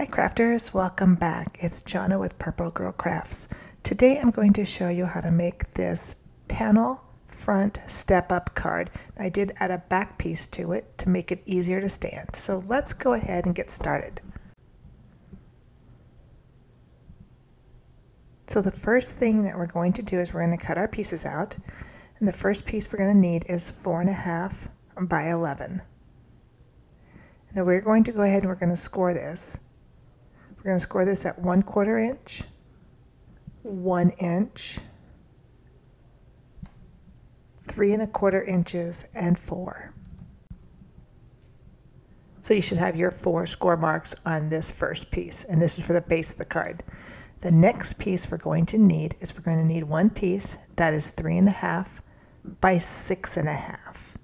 Hi crafters, welcome back. It's Jonna with Purple Girl Crafts. Today I'm going to show you how to make this panel front step-up card. I did add a back piece to it to make it easier to stand. So let's go ahead and get started. So the first thing that we're going to do is we're going to cut our pieces out. And the first piece we're going to need is 4.5 by 11. Now we're going to go ahead and we're going to score this. We're going to score this at 1/4 inch, 1 inch, 3¼ inches, and 4. So you should have your 4 score marks on this first piece, and this is for the base of the card. The next piece we're going to need is we're going to need one piece that is 3.5 by 6.5.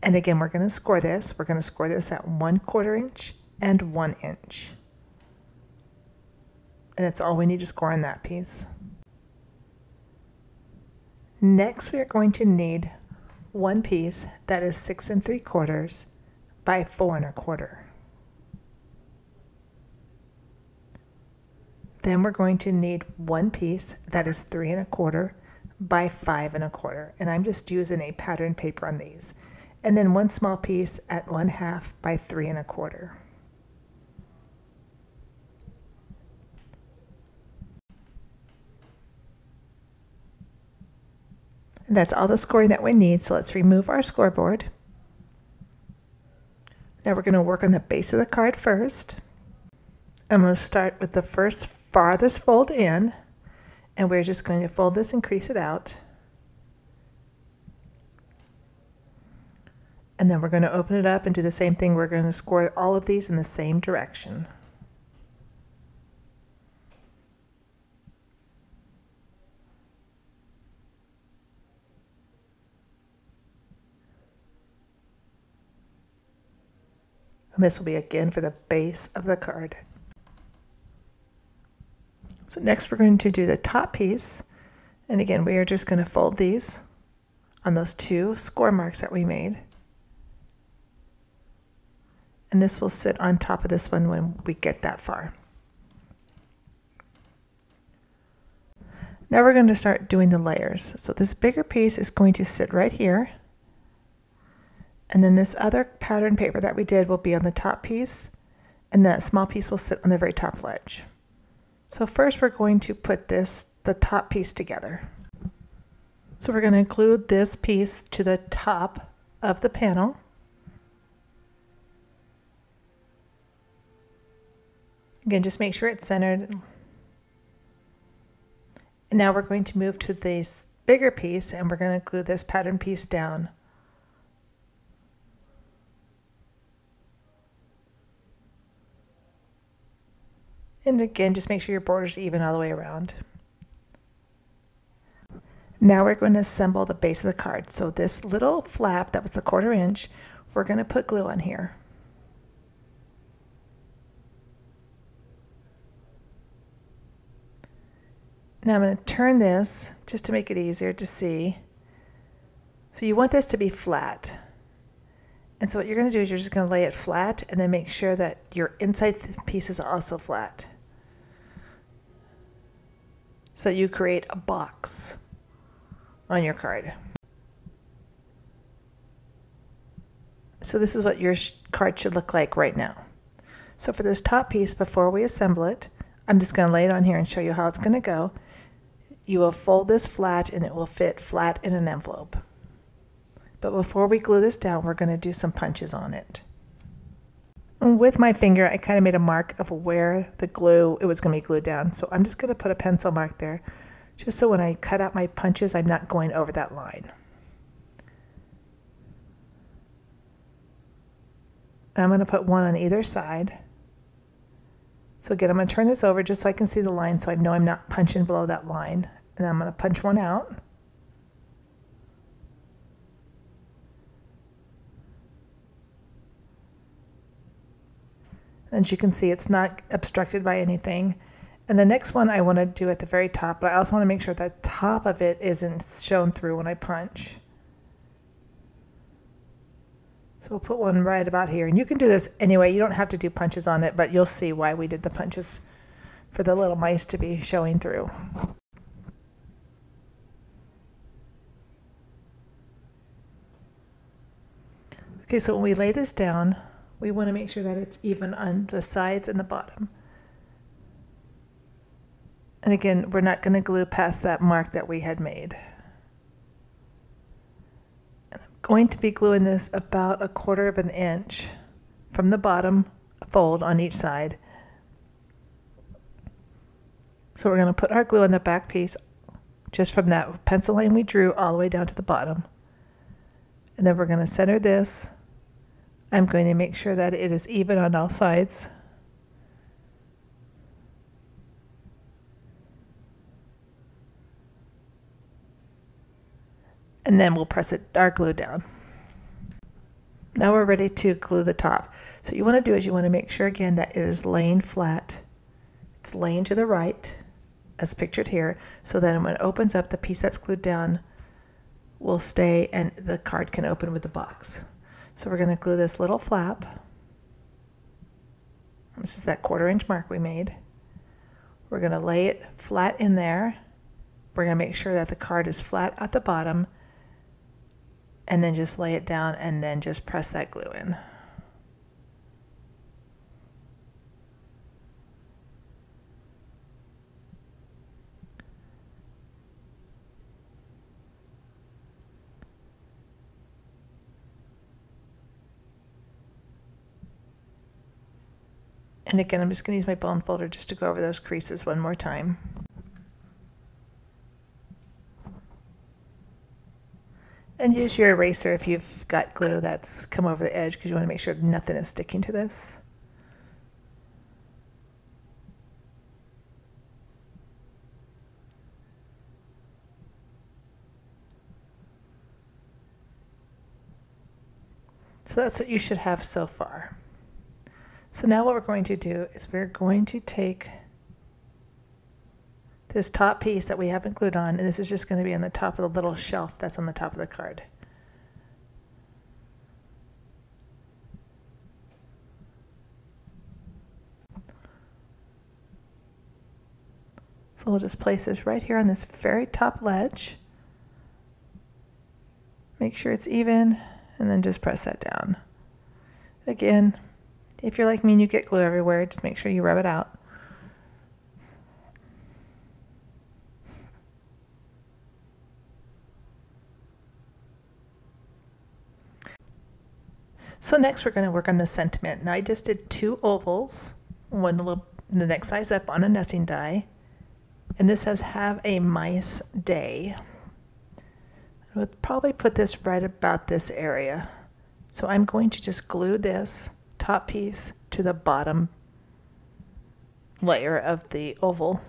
And again, we're going to score this. We're going to score this at 1/4 inch and 1 inch. And that's all we need to score on that piece. Next, we are going to need one piece that is 6 3/4 by 4¼ Then we're going to need one piece that is 3¼ by 5¼ and I'm just using a pattern paper on these. And then one small piece at 1/2 by 3¼ And that's all the scoring that we need, so let's remove our scoreboard. Now we're going to work on the base of the card first. I'm going to start with the first farthest fold in, and we're just going to fold this and crease it out. And then we're going to open it up and do the same thing. We're going to score all of these in the same direction. And this will be again for the base of the card. So next we're going to do the top piece. And again, we are just going to fold these on those 2 score marks that we made. And this will sit on top of this one when we get that far. Now we're going to start doing the layers. So this bigger piece is going to sit right here. And then this other pattern paper that we did will be on the top piece, and that small piece will sit on the very top ledge. So first we're going to put the top piece together. So we're going to glue this piece to the top of the panel. Again, just make sure it's centered. And now we're going to move to this bigger piece, and we're going to glue this pattern piece down. And again, just make sure your border's even all the way around. Now we're going to assemble the base of the card. So this little flap that was the 1/4 inch, we're going to put glue on here. Now I'm going to turn this just to make it easier to see. So you want this to be flat. And so what you're going to do is you're just going to lay it flat and then make sure that your inside piece is also flat. So you create a box on your card. So this is what your card should look like right now. So for this top piece, before we assemble it, I'm just going to lay it on here and show you how it's going to go. You will fold this flat and it will fit flat in an envelope. But before we glue this down, we're going to do some punches on it. And with my finger, I kind of made a mark of where the glue, it was going to be glued down. So I'm just going to put a pencil mark there, just so when I cut out my punches, I'm not going over that line. And I'm going to put one on either side. So again, I'm going to turn this over just so I can see the line, so I know I'm not punching below that line. And then I'm going to punch one out. As you can see, it's not obstructed by anything. And the next one I want to do at the very top, but I also want to make sure that the top of it isn't shown through when I punch. So we'll put one right about here. And you can do this anyway. You don't have to do punches on it, but you'll see why we did the punches for the little mice to be showing through. Okay, so when we lay this down, we want to make sure that it's even on the sides and the bottom. And again, we're not going to glue past that mark that we had made. And I'm going to be gluing this about 1/4 of an inch from the bottom fold on each side. So we're going to put our glue on the back piece just from that pencil line we drew all the way down to the bottom. And then we're going to center this. I'm going to make sure that it is even on all sides. And then we'll press our glue down. Now we're ready to glue the top. So what you want to do is you want to make sure again that it is laying flat. It's laying to the right as pictured here, so that when it opens up, the piece that's glued down will stay and the card can open with the box. So we're going to glue this little flap. This is that 1/4 inch mark we made. We're going to lay it flat in there. We're going to make sure that the card is flat at the bottom, and then just lay it down and then just press that glue in. And again, I'm just going to use my bone folder just to go over those creases one more time. And use your eraser if you've got glue that's come over the edge, because you want to make sure nothing is sticking to this. So that's what you should have so far. So now what we're going to do is we're going to take this top piece that we haven't glued on, and this is just going to be on the top of the little shelf that's on the top of the card. So we'll just place this right here on this very top ledge. Make sure it's even, and then just press that down. Again, if you're like me and you get glue everywhere, just make sure you rub it out. So next we're going to work on the sentiment. Now I just did 2 ovals, one a little the next size up on a nesting die, and this says "Have a Mice Day." I would probably put this right about this area. So I'm going to just glue this top piece to the bottom layer of the oval.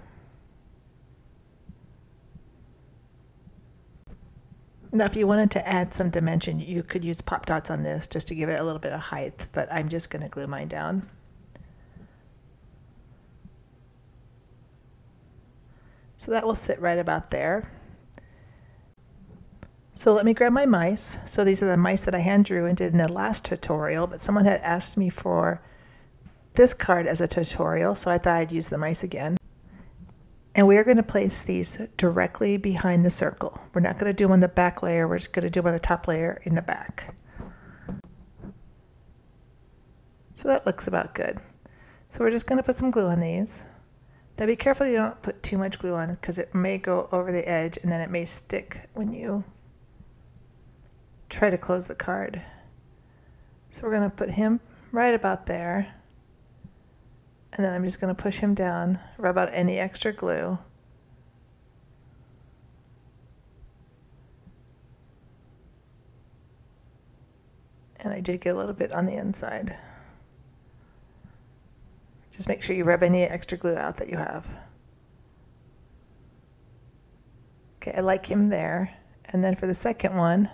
Now if you wanted to add some dimension, you could use pop dots on this just to give it a little bit of height, but I'm just going to glue mine down. So that will sit right about there. So let me grab my mice. So these are the mice that I hand drew and did in the last tutorial, but someone had asked me for this card as a tutorial, so I thought I'd use the mice again. And we are going to place these directly behind the circle. We're not going to do them on the back layer, we're just going to do them on the top layer in the back. So that looks about good. So we're just going to put some glue on these. Now be careful you don't put too much glue on it, because it may go over the edge and then it may stick when you try to close the card. So we're going to put him right about there, and then I'm just going to push him down, rub out any extra glue. And I did get a little bit on the inside. Just make sure you rub any extra glue out that you have. Okay, I like him there. And then for the second one,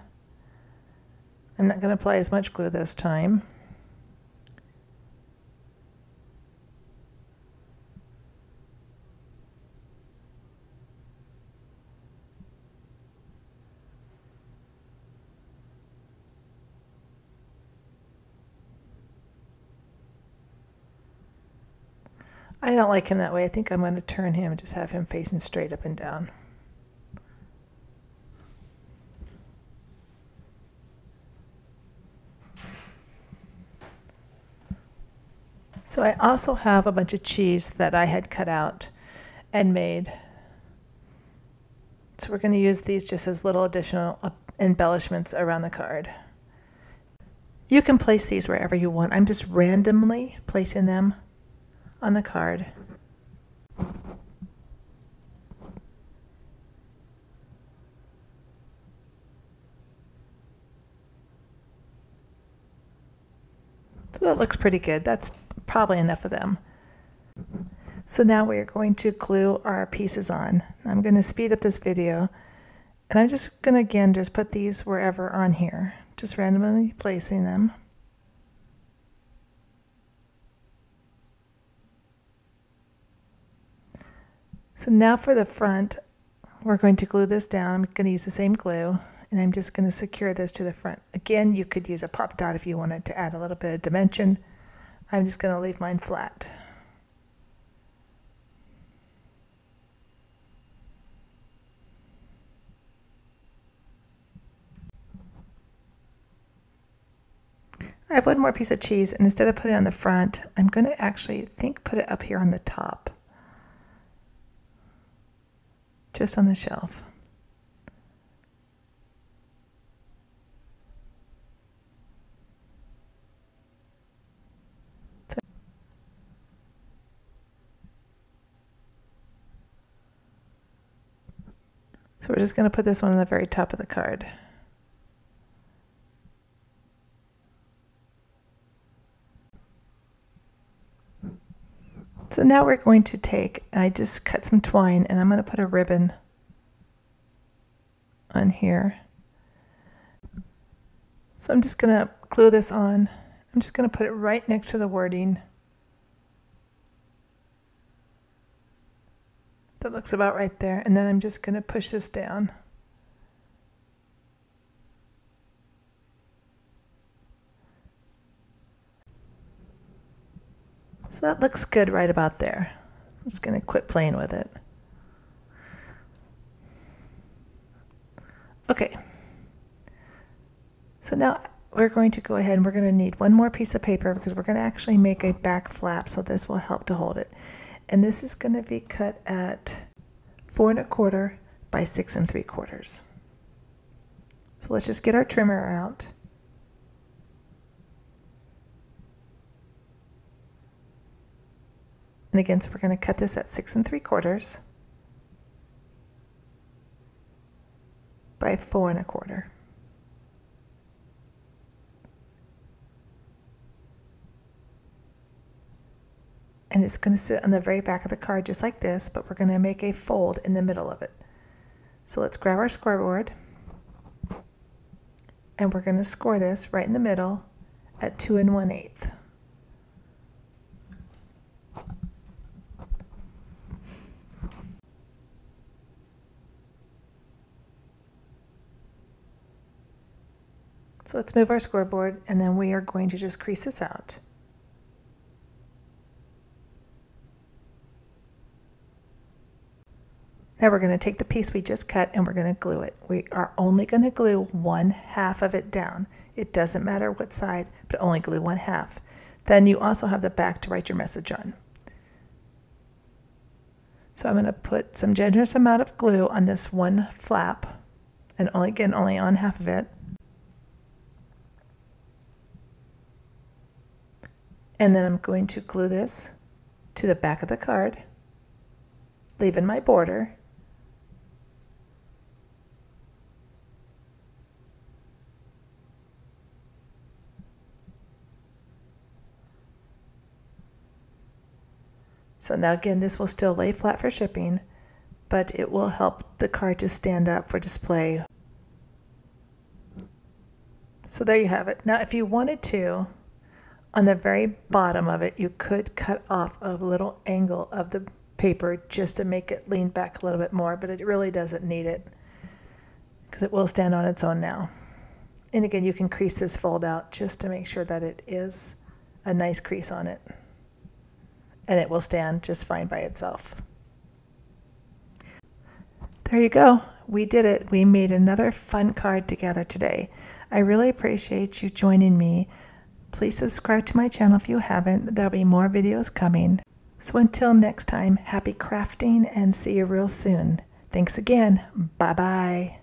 I'm not going to apply as much glue this time. I don't like him that way. I think I'm going to turn him and just have him facing straight up and down. So I also have a bunch of cheese that I had cut out and made. So we're going to use these just as little additional embellishments around the card. You can place these wherever you want. I'm just randomly placing them on the card. So that looks pretty good. That's probably enough of them. So now we're going to glue our pieces on. I'm going to speed up this video, and I'm just going to again just put these wherever on here, just randomly placing them. So now for the front, we're going to glue this down. I'm going to use the same glue, and I'm just going to secure this to the front. Again, you could use a pop dot if you wanted to add a little bit of dimension. I'm just going to leave mine flat. I have one more piece of cheese, and instead of putting it on the front, I'm going to actually put it up here on the top, just on the shelf. So we're just going to put this one on the very top of the card. So now we're going to take, I just cut some twine, and I'm going to put a ribbon on here. So I'm just going to glue this on. I'm just going to put it right next to the wording. That looks about right there. And then I'm just going to push this down. So that looks good right about there. I'm just going to quit playing with it. Okay. So now we're going to go ahead and we're going to need one more piece of paper because we're going to actually make a back flap, so this will help to hold it. And this is going to be cut at 4 1/4 by 6 3/4. So let's just get our trimmer out. And again, so we're going to cut this at 6 3/4 by 4 1/4. And it's going to sit on the very back of the card just like this, but we're going to make a fold in the middle of it. So let's grab our scoreboard, and we're going to score this right in the middle at 2 1/8. So let's move our scoreboard, and then we are going to just crease this out. Now we're going to take the piece we just cut and we're going to glue it. We are only going to glue 1/2 of it down. It doesn't matter what side, but only glue 1/2. Then you also have the back to write your message on. So I'm going to put some generous amount of glue on this one flap, and only on half of it. And then I'm going to glue this to the back of the card, leaving my border. So now again, this will still lay flat for shipping, but it will help the card to stand up for display. So there you have it. Now if you wanted to, on the very bottom of it, you could cut off a little angle of the paper just to make it lean back a little bit more, but it really doesn't need it because it will stand on its own now. And again, you can crease this fold out just to make sure that it is a nice crease on it. and it will stand just fine by itself. There you go. We did it. We made another fun card together today. I really appreciate you joining me. Please subscribe to my channel if you haven't. There'll be more videos coming. So until next time, happy crafting and see you real soon. Thanks again. Bye-bye.